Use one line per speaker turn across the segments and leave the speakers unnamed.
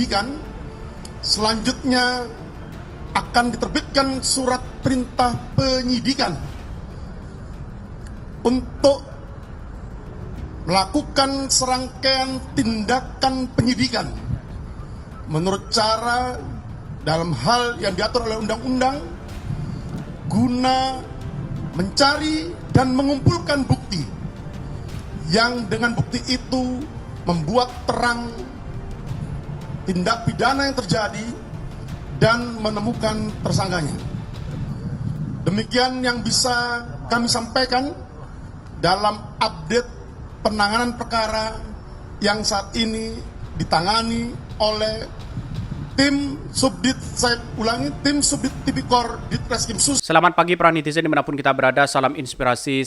penyidikan. Selanjutnya akan diterbitkan surat perintah penyidikan untuk melakukan serangkaian tindakan penyidikan menurut cara dalam hal yang diatur oleh undang-undang guna mencari dan mengumpulkan bukti yang dengan bukti itu membuat terang tindak pidana yang terjadi dan menemukan tersangkanya. Demikian yang bisa kami sampaikan dalam update penanganan perkara yang saat ini ditangani oleh tim Subdit, saya ulangi, tim Subdit Tipikor Ditreskrim Sus.
Selamat pagi para netizen dimanapun kita berada, salam inspirasi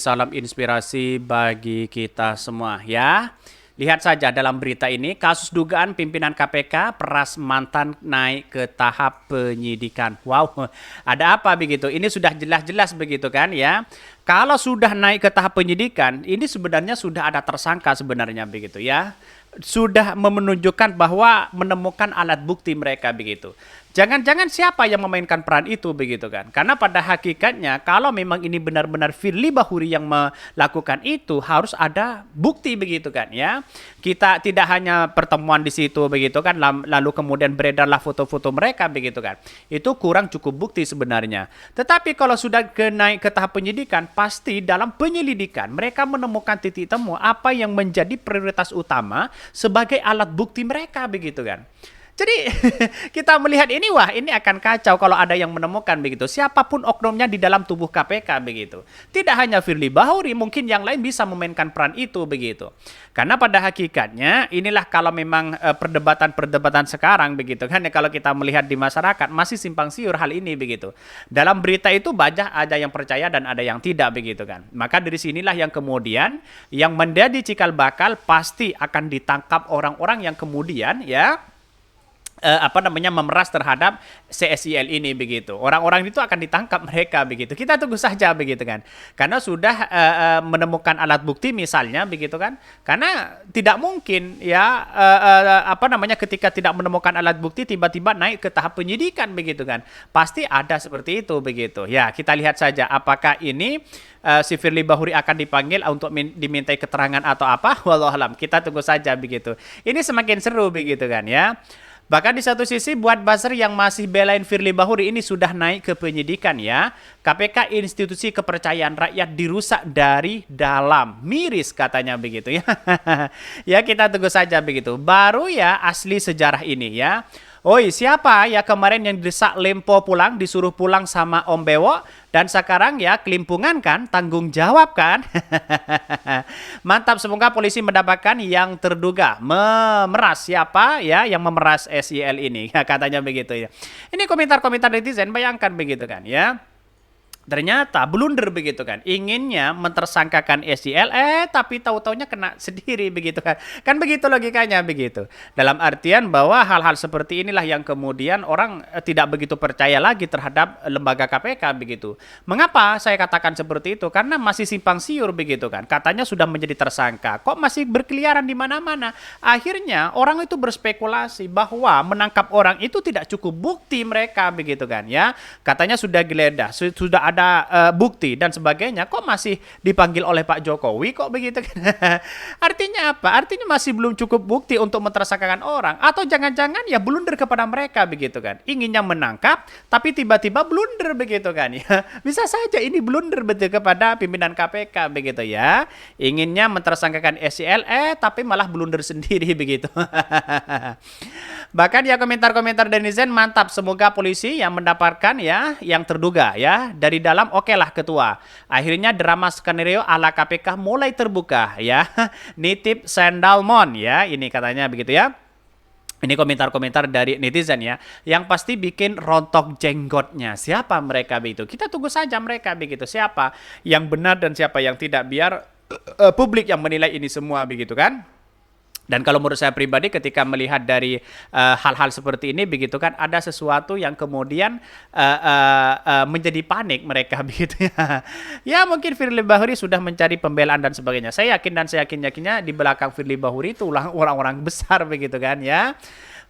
bagi kita semua ya. Lihat saja dalam berita ini, kasus dugaan pimpinan KPK peras mantan naik ke tahap penyidikan. Wow, ada apa begitu? Ini sudah jelas-jelas begitu kan ya. Kalau sudah naik ke tahap penyidikan, ini sebenarnya sudah ada tersangka sebenarnya begitu ya. Sudah menunjukkan bahwa menemukan alat bukti mereka begitu. Jangan-jangan siapa yang memainkan peran itu begitu kan? Karena pada hakikatnya kalau memang ini benar-benar Firly Bahuri yang melakukan itu, harus ada bukti begitu kan ya. Kita tidak hanya pertemuan di situ begitu kan, lalu kemudian beredarlah foto-foto mereka begitu kan. Itu kurang cukup bukti sebenarnya. Tetapi kalau sudah naik ke tahap penyidikan, pasti dalam penyelidikan mereka menemukan titik temu apa yang menjadi prioritas utama sebagai alat bukti mereka begitu kan. Jadi kita melihat ini, wah ini akan kacau kalau ada yang menemukan begitu. Siapapun oknumnya di dalam tubuh KPK begitu. Tidak hanya Firly Bahuri, mungkin yang lain bisa memainkan peran itu begitu. Karena pada hakikatnya inilah kalau memang perdebatan-perdebatan sekarang begitu kan. Kalau kita melihat di masyarakat masih simpang siur hal ini begitu. Dalam berita itu banyak ada yang percaya dan ada yang tidak begitu kan. Maka dari sinilah yang kemudian yang menjadi cikal bakal pasti akan ditangkap orang-orang yang kemudian ya memeras terhadap CSIL ini begitu. Orang-orang itu akan ditangkap mereka begitu. Kita tunggu saja begitu kan. Karena sudah menemukan alat bukti misalnya begitu kan. Karena tidak mungkin ya ketika tidak menemukan alat bukti tiba-tiba naik ke tahap penyidikan begitu kan. Pasti ada seperti itu begitu. Ya, kita lihat saja apakah ini si Firly Bahuri akan dipanggil untuk dimintai keterangan atau apa. Wallahualam. Kita tunggu saja begitu. Ini semakin seru begitu kan ya. Bahkan di satu sisi buat buzzer yang masih belain Firly Bahuri ini sudah naik ke penyidikan ya. KPK institusi kepercayaan rakyat dirusak dari dalam. Miris katanya begitu ya. Ya kita tunggu saja begitu. Baru ya asli sejarah ini ya. Oi, siapa ya kemarin yang didesak Lempo pulang, disuruh pulang sama Om Bewo, dan sekarang ya kelimpungan kan, tanggung jawab kan? Mantap, semoga polisi mendapatkan yang terduga memeras siapa ya yang memeras SIL ini, katanya begitu ya. Ini komentar-komentar netizen, bayangkan begitu kan ya. Ternyata blunder begitu kan, inginnya mentersangkakan SIL, tapi tahu-taunya kena sendiri begitu kan. Kan begitu logikanya begitu. Dalam artian bahwa hal-hal seperti inilah yang kemudian orang tidak begitu percaya lagi terhadap lembaga KPK begitu. Mengapa saya katakan seperti itu? Karena masih simpang siur begitu kan. Katanya sudah menjadi tersangka, kok masih berkeliaran di mana-mana. Akhirnya orang itu berspekulasi bahwa menangkap orang itu tidak cukup bukti mereka begitu kan ya. Katanya sudah geledah, sudah ada bukti dan sebagainya, kok masih dipanggil oleh Pak Jokowi kok begitu kan? Artinya apa? Artinya masih belum cukup bukti untuk mentersangkakan orang, atau jangan-jangan ya blunder kepada mereka begitu kan? Inginnya menangkap tapi tiba-tiba blunder begitu kan ya? Bisa saja ini blunder betul kepada pimpinan KPK begitu ya. Inginnya mentersangkakan SIL tapi malah blunder sendiri begitu. Bahkan ya komentar-komentar netizen mantap, semoga polisi yang mendapatkan ya yang terduga ya dari dalam. Oke lah ketua, akhirnya drama skenario ala KPK mulai terbuka ya. Nitip sandalmon ya, ini katanya begitu ya. Ini komentar-komentar dari netizen ya, yang pasti bikin rontok jenggotnya. Siapa mereka begitu? Kita tunggu saja mereka begitu, siapa yang benar dan siapa yang tidak, biar publik yang menilai ini semua begitu kan. Dan kalau menurut saya pribadi ketika melihat dari hal-hal seperti ini begitu kan, ada sesuatu yang kemudian menjadi panik mereka begitu ya. Ya mungkin Firly Bahuri sudah mencari pembelaan dan sebagainya. Saya yakin dan saya yakinnya di belakang Firly Bahuri itu orang-orang besar begitu kan ya.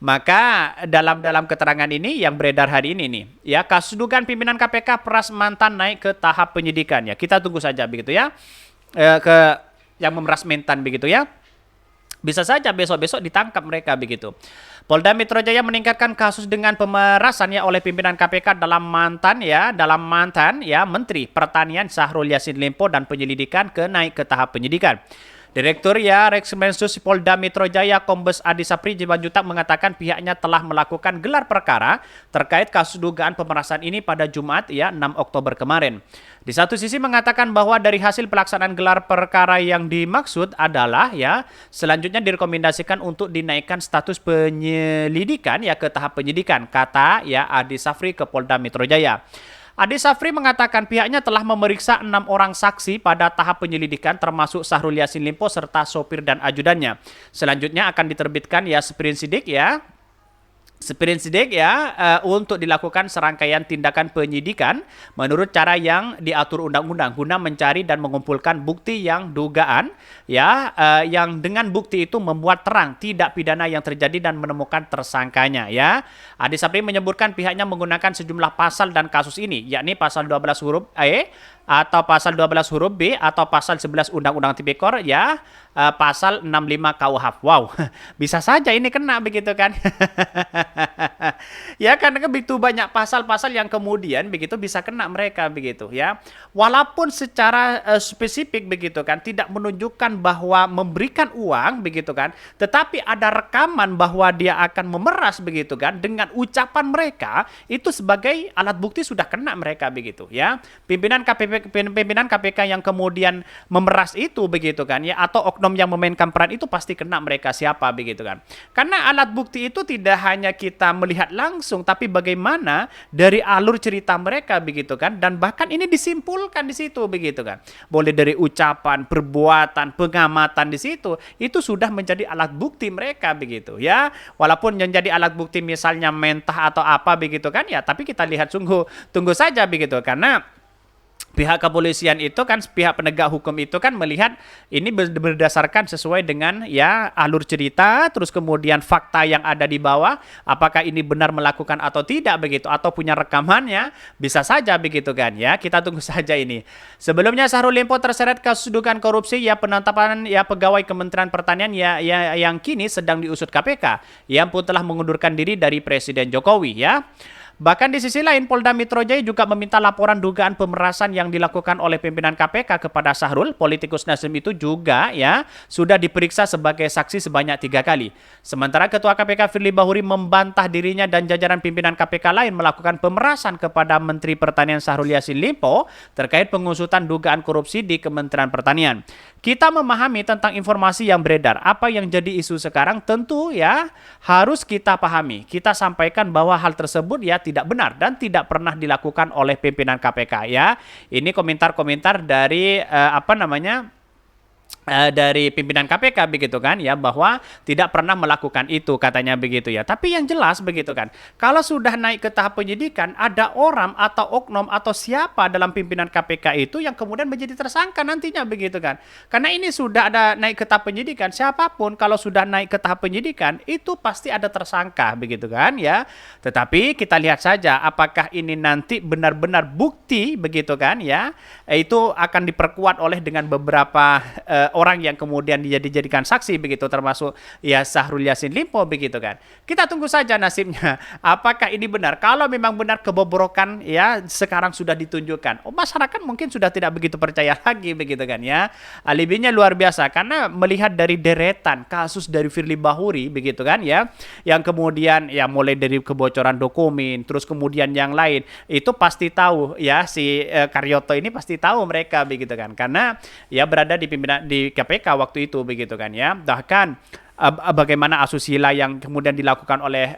Maka dalam keterangan ini yang beredar hari ini nih, ya kasus dugaan pimpinan KPK peras mantan naik ke tahap penyidikan ya. Kita tunggu saja begitu ya. Ke yang memeras mantan begitu ya. Bisa saja besok-besok ditangkap mereka begitu. Polda Metro Jaya meningkatkan kasus dengan pemerasan ya oleh pimpinan KPK dalam mantan ya Menteri Pertanian Syahrul Yassin Limpo dan penyelidikan naik ke tahap penyidikan. Direktur ya Reskrimensus Polda Metro Jaya Kombes Adi Sapri Simanjuntak mengatakan pihaknya telah melakukan gelar perkara terkait kasus dugaan pemerasan ini pada Jumat ya 6 Oktober kemarin. Di satu sisi mengatakan bahwa dari hasil pelaksanaan gelar perkara yang dimaksud adalah ya selanjutnya direkomendasikan untuk dinaikkan status penyelidikan ya ke tahap penyidikan, kata ya Adi Sapri ke Polda Metro Jaya. Adi Sapri mengatakan pihaknya telah memeriksa 6 orang saksi pada tahap penyelidikan termasuk Syahrul Yassin Limpo serta sopir dan ajudannya. Selanjutnya akan diterbitkan ya sprindik untuk dilakukan serangkaian tindakan penyidikan menurut cara yang diatur undang-undang guna mencari dan mengumpulkan bukti yang dugaan yang dengan bukti itu membuat terang tindak pidana yang terjadi dan menemukan tersangkanya ya. Adi Sapri menyebutkan pihaknya menggunakan sejumlah pasal dan kasus ini yakni pasal 12 huruf E atau pasal 12 huruf B atau pasal 11 Undang-Undang Tipikor ya, pasal 65 KUHP. Wow, bisa saja ini kena begitu kan. Ya karena begitu banyak pasal-pasal yang kemudian begitu bisa kena mereka begitu ya. Walaupun secara spesifik begitu kan tidak menunjukkan bahwa memberikan uang begitu kan, tetapi ada rekaman bahwa dia akan memeras begitu kan dengan ucapan mereka itu sebagai alat bukti sudah kena mereka begitu ya. Pimpinan KPK yang kemudian memeras itu begitu kan ya atau oknum yang memainkan peran itu pasti kena mereka siapa begitu kan. Karena alat bukti itu tidak hanya kita melihat langsung tapi bagaimana dari alur cerita mereka begitu kan dan bahkan ini disimpulkan di situ begitu kan. Boleh dari ucapan, perbuatan, pengamatan di situ itu sudah menjadi alat bukti mereka begitu ya. Walaupun menjadi alat bukti misalnya mentah atau apa begitu kan ya tapi kita lihat tunggu saja begitu karena pihak kepolisian itu kan pihak penegak hukum itu kan melihat ini berdasarkan sesuai dengan ya alur cerita terus kemudian fakta yang ada di bawah apakah ini benar melakukan atau tidak begitu atau punya rekamannya bisa saja begitu kan ya kita tunggu saja ini. Sebelumnya Syahrul Limpo terseret kasus dugaan korupsi ya penetapan ya pegawai Kementerian Pertanian yang kini sedang diusut KPK yang pun telah mengundurkan diri dari Presiden Jokowi ya. Bahkan di sisi lain, Polda Metro Jaya juga meminta laporan dugaan pemerasan yang dilakukan oleh pimpinan KPK kepada Syahrul. Politikus Nasdem itu juga ya sudah diperiksa sebagai saksi sebanyak 3 kali. Sementara Ketua KPK Firly Bahuri membantah dirinya dan jajaran pimpinan KPK lain melakukan pemerasan kepada Menteri Pertanian Syahrul Yassin Limpo terkait pengusutan dugaan korupsi di Kementerian Pertanian. Kita memahami tentang informasi yang beredar. Apa yang jadi isu sekarang tentu ya harus kita pahami. Kita sampaikan bahwa hal tersebut ya tidak benar dan tidak pernah dilakukan oleh pimpinan KPK ya. Ini komentar-komentar dari dari pimpinan KPK begitu kan ya bahwa tidak pernah melakukan itu katanya begitu ya. Tapi yang jelas begitu kan. Kalau sudah naik ke tahap penyidikan ada orang atau oknum atau siapa dalam pimpinan KPK itu yang kemudian menjadi tersangka nantinya begitu kan. Karena ini sudah ada naik ke tahap penyidikan siapapun kalau sudah naik ke tahap penyidikan itu pasti ada tersangka begitu kan ya. Tetapi kita lihat saja apakah ini nanti benar-benar bukti begitu kan ya. Itu akan diperkuat oleh dengan beberapa orang yang kemudian dijadikan saksi begitu termasuk ya Syahrul Yassin Limpo begitu kan. Kita tunggu saja nasibnya. Apakah ini benar? Kalau memang benar kebobrokan ya sekarang sudah ditunjukkan. Masyarakat mungkin sudah tidak begitu percaya lagi begitu kan ya. Alibinya luar biasa karena melihat dari deretan kasus dari Firly Bahuri begitu kan ya. Yang kemudian ya mulai dari kebocoran dokumen terus kemudian yang lain itu pasti tahu ya si Karyoto ini pasti tahu mereka begitu kan. Karena ya berada di pimpinan di KPK waktu itu begitu kan ya. Bahkan bagaimana asusila yang kemudian dilakukan oleh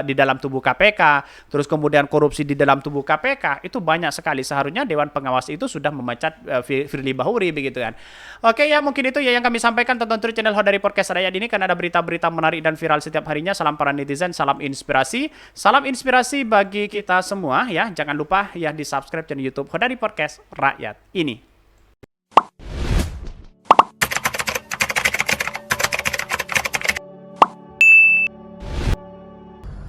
di dalam tubuh KPK, terus kemudian korupsi di dalam tubuh KPK itu banyak sekali. Seharusnya Dewan Pengawas itu sudah memecat Firly Bahuri begitu kan. Oke ya mungkin itu ya yang kami sampaikan. Tonton terus channel Hodari Podcast Rakyat ini karena ada berita-berita menarik dan viral setiap harinya. Salam para netizen, salam inspirasi bagi kita semua ya. Jangan lupa ya di subscribe channel YouTube Hodari Podcast Rakyat ini.